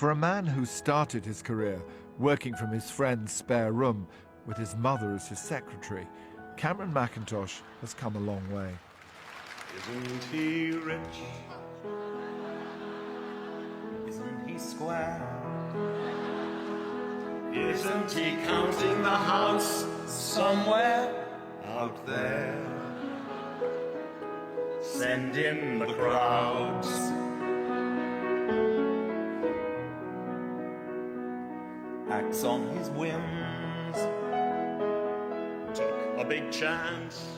For a man who started his career working from his friend's spare room with his mother as his secretary, Cameron Mackintosh has come a long way. Isn't he rich? Isn't he square? Isn't he counting the house somewhere out there? Send in the crowds. Acts on his whims. Took a big chance.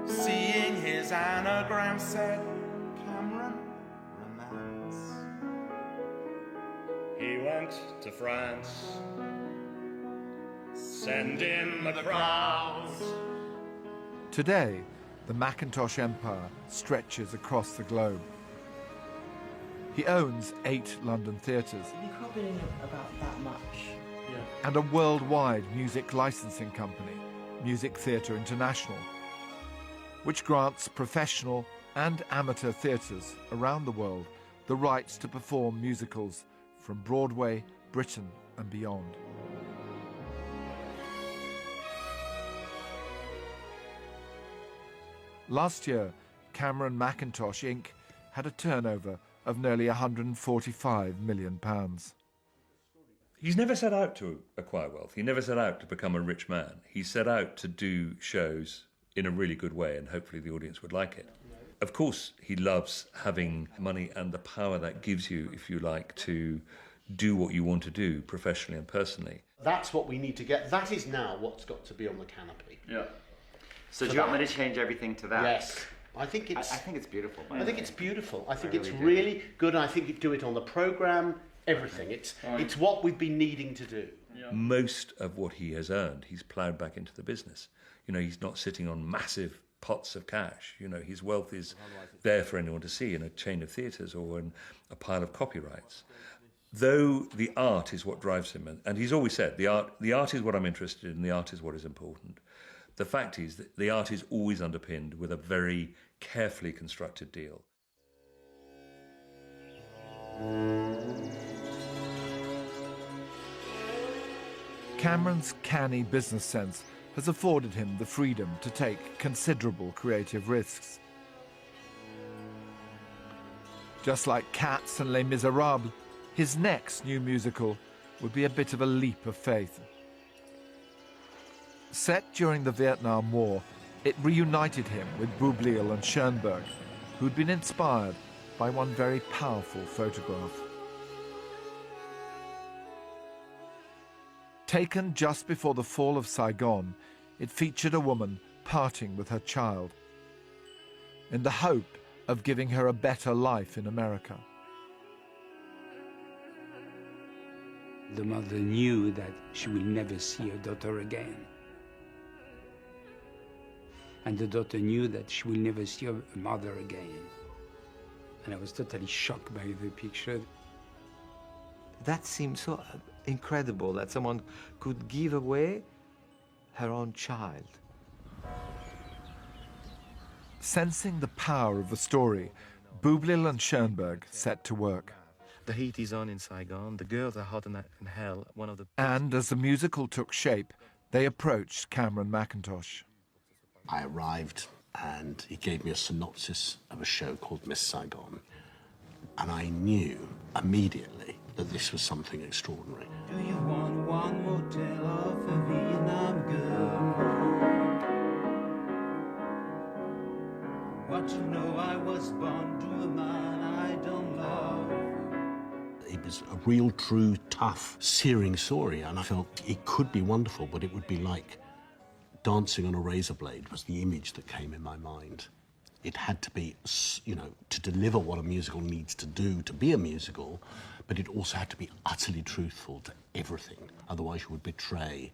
Seeing his anagram said Cameron Romance. He went to France. Send in the crowds. Today, the Mackintosh empire stretches across the globe. He owns 8 London theatres. You can't be doing about that much. And a worldwide music licensing company, Music Theatre International, which grants professional and amateur theatres around the world the rights to perform musicals from Broadway, Britain and beyond. Last year, Cameron Mackintosh Inc. had a turnover of nearly £145 million. He's never set out to acquire wealth. He never set out to become a rich man. He set out to do shows in a really good way, and hopefully the audience would like it. Of course, he loves having money and the power that gives you, if you like, to do what you want to do professionally and personally. That's what we need to get. That is now what's got to be on the canopy. Yeah. So do you want me to change everything to that? Yes. I think it's beautiful. I think it's beautiful. I think it's really good. I think you do it on the programme, everything. It's what we've been needing to do. Yeah. Most of what he has earned, he's ploughed back into the business. You know, he's not sitting on massive pots of cash. You know, his wealth is there for anyone to see in a chain of theatres or in a pile of copyrights. Though the art is what drives him, and he's always said, the art is what I'm interested in, the art is what is important. The fact is that the art is always underpinned with a very carefully constructed deal. Cameron's canny business sense has afforded him the freedom to take considerable creative risks. Just like Cats and Les Miserables, his next new musical would be a bit of a leap of faith. Set during the Vietnam War, it reunited him with Boublil and Schoenberg, who'd been inspired by one very powerful photograph. Taken just before the fall of Saigon, it featured a woman parting with her child in the hope of giving her a better life in America. The mother knew that she will never see her daughter again. And the daughter knew that she will never see her mother again. And I was totally shocked by the picture. That seemed so incredible that someone could give away her own child. Sensing the power of the story, Boublil and Schoenberg set to work. The heat is on in Saigon, the girls are hot in hell. And as the musical took shape, they approached Cameron Mackintosh. I arrived and he gave me a synopsis of a show called Miss Saigon. And I knew immediately that this was something extraordinary. Do you want one motel of a Vietnam girl? Want to know I was born to a man I don't love? It was a real, true, tough, searing story, and I felt it could be wonderful, but it would be like dancing on a razor blade was the image that came in my mind. It had to be, you know, to deliver what a musical needs to do to be a musical, but it also had to be utterly truthful to everything. Otherwise, you would betray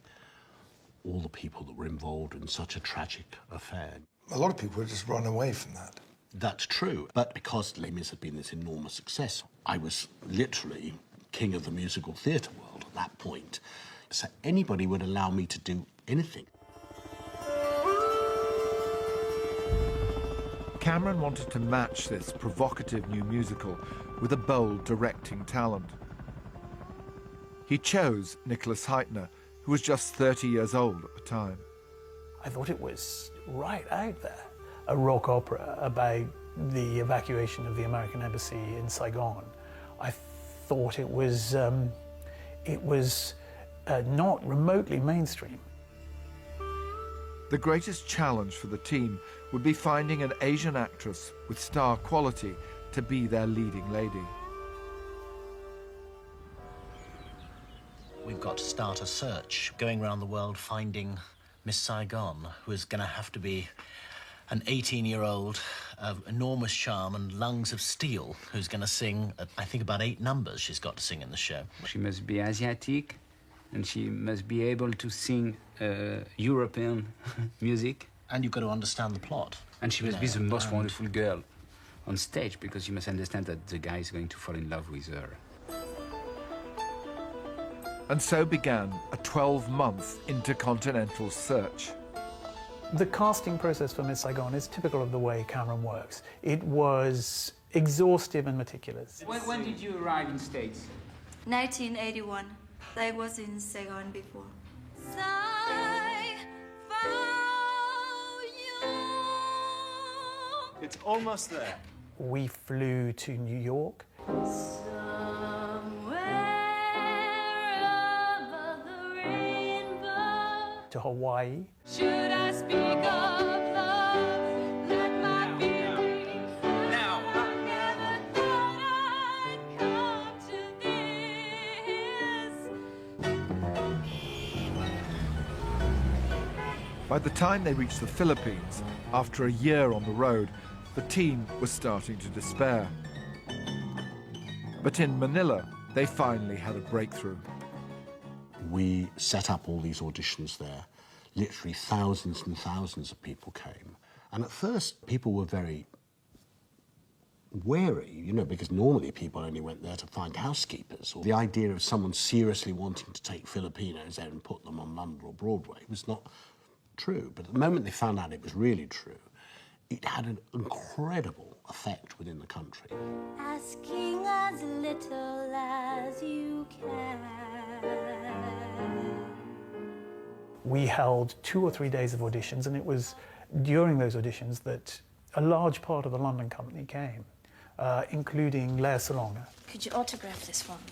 all the people that were involved in such a tragic affair. A lot of people would just run away from that. That's true, but because Les Mis had been this enormous success, I was literally king of the musical theatre world at that point. So anybody would allow me to do anything. Cameron wanted to match this provocative new musical with a bold directing talent. He chose Nicholas Heitner, who was just 30 years old at the time. I thought it was right out there. A rock opera about the evacuation of the American embassy in Saigon. I thought it was not remotely mainstream. The greatest challenge for the team would be finding an Asian actress with star quality to be their leading lady. We've got to start a search, going around the world finding Miss Saigon, who is going to have to be an 18-year-old of enormous charm and lungs of steel, who's going to sing, I think, about 8 numbers she's got to sing in the show. She must be Asiatic, and she must be able to sing European music. And you've got to understand the plot. And she must be the most wonderful girl on stage, because you must understand that the guy is going to fall in love with her. And so began a 12-month intercontinental search. The casting process for Miss Saigon is typical of the way Cameron works. It was exhaustive and meticulous. When did you arrive in States? 1981. I was in Saigon before. It's almost there. We flew to New York. To Hawaii. Should I speak of love? Let my feelings now. I never thought I'd come to this. By the time they reached the Philippines, after a year on the road, the team was starting to despair. But in Manila, they finally had a breakthrough. We set up all these auditions there. Literally thousands and thousands of people came. And at first, people were very wary, you know, because normally people only went there to find housekeepers. Or the idea of someone seriously wanting to take Filipinos there and put them on London or Broadway was not true. But at the moment they found out it was really true, it had an incredible effect within the country. Asking as little as you can. We held 2 or 3 days of auditions, and it was during those auditions that a large part of the London company came, including Lea Salonga. Could you autograph this for me?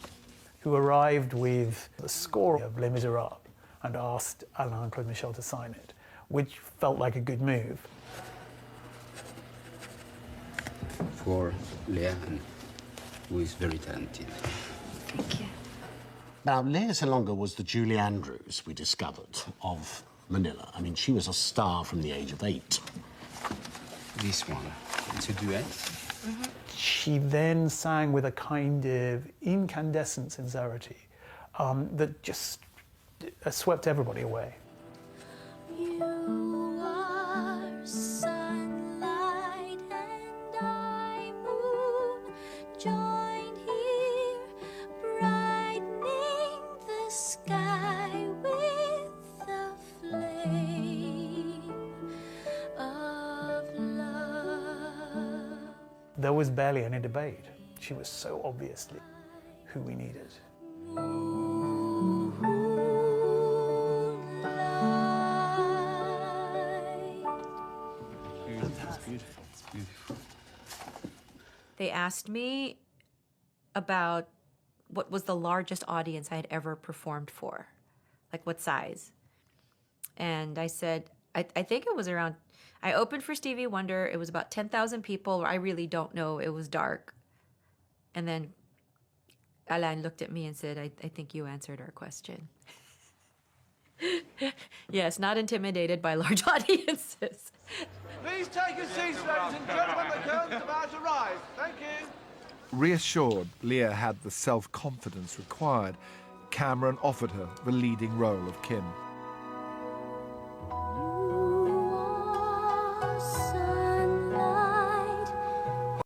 Who arrived with the score of Les Miserables and asked Alain Claude Michel to sign it, which felt like a good move. For Lea, who is very talented. Thank you. Now, Lea Salonga was the Julie Andrews we discovered of Manila. I mean, she was a star from the age of 8. This one, it's a duet. Mm-hmm. She then sang with a kind of incandescent sincerity that just swept everybody away. You are sunlight and I moon, joined here, brightening the sky with the flame of love. There was barely any debate. She was so obviously who we needed. They asked me about what was the largest audience I had ever performed for, like what size. And I said, I think it was around, I opened for Stevie Wonder, it was about 10,000 people, I really don't know, it was dark. And then Alain looked at me and said, I think you answered our question. Yes, not intimidated by large audiences. Please take your seats, ladies and gentlemen. The curtain's about to rise. Thank you. Reassured Lea had the self-confidence required, Cameron offered her the leading role of Kim.